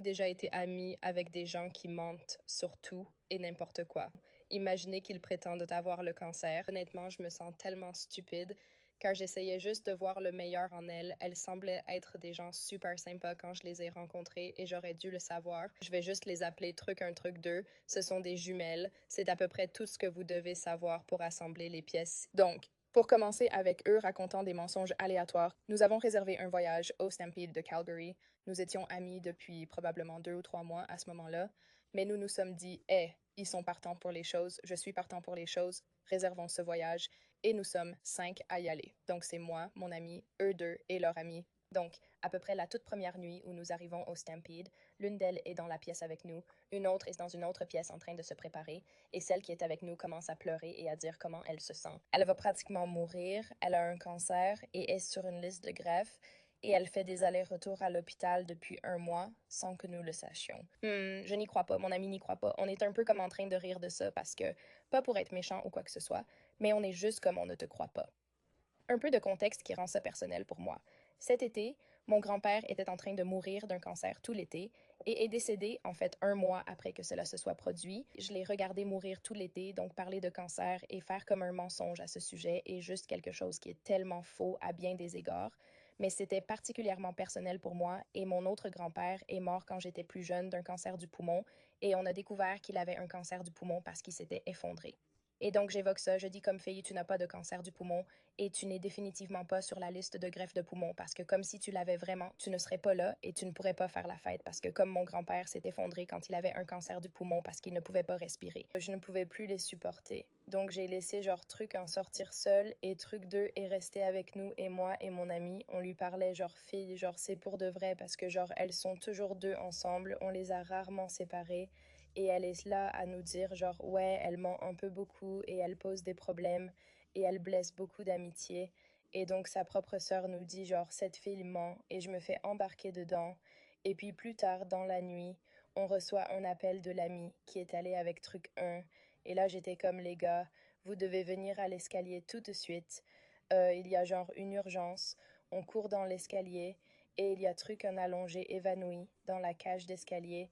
déjà été ami avec des gens qui mentent sur tout et n'importe quoi? Imaginez qu'ils prétendent avoir le cancer. Honnêtement, je me sens tellement stupide car j'essayais juste de voir le meilleur en elles. Elles semblaient être des gens super sympas quand je les ai rencontrées et j'aurais dû le savoir. Je vais juste les appeler truc un truc 2. Ce sont des jumelles. C'est à peu près tout ce que vous devez savoir pour assembler les pièces. Donc, pour commencer avec eux racontant des mensonges aléatoires, nous avons réservé un voyage au Stampede de Calgary. Nous étions amis depuis probablement 2 ou 3 mois à ce moment-là, mais nous nous sommes dit, ils sont partants pour les choses, je suis partant pour les choses, réservons ce voyage, et nous sommes 5 à y aller. Donc c'est moi, mon ami, eux deux et leur ami. Donc, à peu près la toute première nuit où nous arrivons au Stampede, l'une d'elles est dans la pièce avec nous, une autre est dans une autre pièce en train de se préparer, et celle qui est avec nous commence à pleurer et à dire comment elle se sent. Elle va pratiquement mourir, elle a un cancer et est sur une liste de greffe, et elle fait des allers-retours à l'hôpital depuis 1 mois sans que nous le sachions. Je n'y crois pas, mon ami n'y croit pas. On est un peu comme en train de rire de ça parce que, pas pour être méchant ou quoi que ce soit, mais on est juste comme on ne te croit pas. Un peu de contexte qui rend ça personnel pour moi. Cet été, mon grand-père était en train de mourir d'un cancer tout l'été et est décédé en fait 1 mois après que cela se soit produit. Je l'ai regardé mourir tout l'été, donc parler de cancer et faire comme un mensonge à ce sujet est juste quelque chose qui est tellement faux à bien des égards. Mais c'était particulièrement personnel pour moi et mon autre grand-père est mort quand j'étais plus jeune d'un cancer du poumon et on a découvert qu'il avait un cancer du poumon parce qu'il s'était effondré. Et donc j'évoque ça, je dis comme fille, tu n'as pas de cancer du poumon et tu n'es définitivement pas sur la liste de greffe de poumon parce que comme si tu l'avais vraiment, tu ne serais pas là et tu ne pourrais pas faire la fête parce que comme mon grand-père s'est effondré quand il avait un cancer du poumon parce qu'il ne pouvait pas respirer, je ne pouvais plus les supporter. Donc j'ai laissé genre truc en sortir seul et truc 2 est resté avec nous et moi et mon ami, on lui parlait genre fille, genre c'est pour de vrai parce que genre elles sont toujours deux ensemble, on les a rarement séparées et elle est là à nous dire genre ouais, elle ment un peu beaucoup et elle pose des problèmes et elle blesse beaucoup d'amitié. Et donc sa propre sœur nous dit genre cette fille ment et je me fais embarquer dedans. Et puis plus tard dans la nuit, on reçoit un appel de l'ami qui est allé avec truc 1. Et là j'étais comme les gars, vous devez venir à l'escalier tout de suite. Il y a genre une urgence. On court dans l'escalier et il y a truc un allongé évanoui dans la cage d'escalier,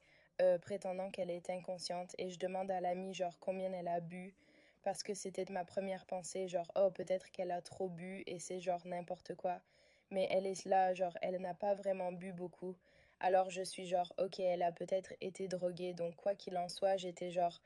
prétendant qu'elle est inconsciente. Et je demande à l'amie genre combien elle a bu parce que c'était ma première pensée, genre, oh, peut-être qu'elle a trop bu et c'est genre n'importe quoi. Mais elle est là, genre, elle n'a pas vraiment bu beaucoup. Alors je suis genre, ok, elle a peut-être été droguée, donc quoi qu'il en soit, j'étais genre,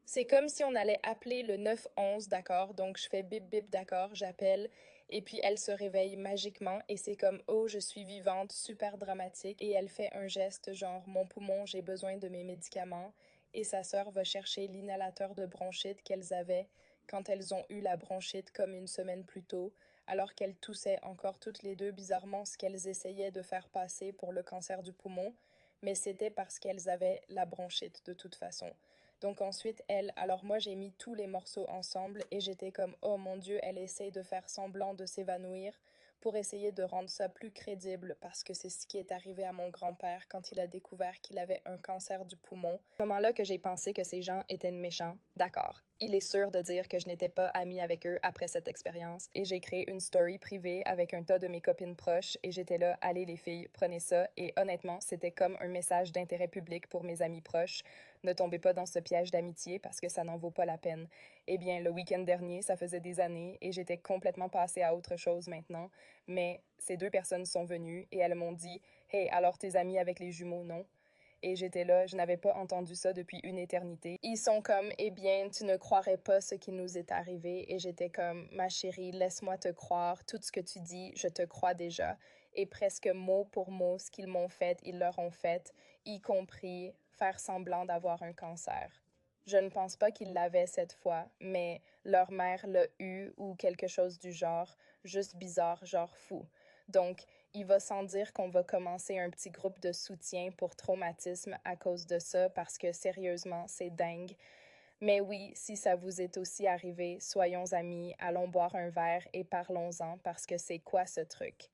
c'est comme si on allait appeler le 911, d'accord? Donc je fais bip bip, d'accord, j'appelle et puis elle se réveille magiquement et c'est comme oh, je suis vivante, super dramatique et elle fait un geste genre mon poumon, j'ai besoin de mes médicaments et sa sœur va chercher l'inhalateur de bronchite qu'elles avaient quand elles ont eu la bronchite comme une semaine plus tôt, alors qu'elles toussaient encore toutes les deux bizarrement ce qu'elles essayaient de faire passer pour le cancer du poumon, mais c'était parce qu'elles avaient la bronchite de toute façon. Donc ensuite, elle, alors moi j'ai mis tous les morceaux ensemble et j'étais comme, oh mon Dieu, elle essaye de faire semblant de s'évanouir pour essayer de rendre ça plus crédible parce que c'est ce qui est arrivé à mon grand-père quand il a découvert qu'il avait un cancer du poumon. C'est à ce moment-là que j'ai pensé que ces gens étaient méchants. D'accord. Il est sûr de dire que je n'étais pas amie avec eux après cette expérience et j'ai créé une story privée avec un tas de mes copines proches et j'étais là, allez les filles, prenez ça et honnêtement, c'était comme un message d'intérêt public pour mes amis proches. Ne tombez pas dans ce piège d'amitié parce que ça n'en vaut pas la peine. Eh bien, le week-end dernier, ça faisait des années et j'étais complètement passée à autre chose maintenant, mais ces deux personnes sont venues et elles m'ont dit hey, alors tes amis avec les jumeaux, non? Et j'étais là, je n'avais pas entendu ça depuis une éternité. Ils sont comme, eh bien, tu ne croirais pas ce qui nous est arrivé. Et j'étais comme, ma chérie, laisse-moi te croire. Tout ce que tu dis, je te crois déjà. Et presque mot pour mot, ce qu'ils m'ont fait, ils leur ont fait, y compris faire semblant d'avoir un cancer. Je ne pense pas qu'ils l'avaient cette fois, mais leur mère l'a eu ou quelque chose du genre, juste bizarre, genre fou. Donc, il va sans dire qu'on va commencer un petit groupe de soutien pour traumatisme à cause de ça parce que sérieusement, c'est dingue. Mais oui, si ça vous est aussi arrivé, soyons amis, allons boire un verre et parlons-en parce que c'est quoi ce truc?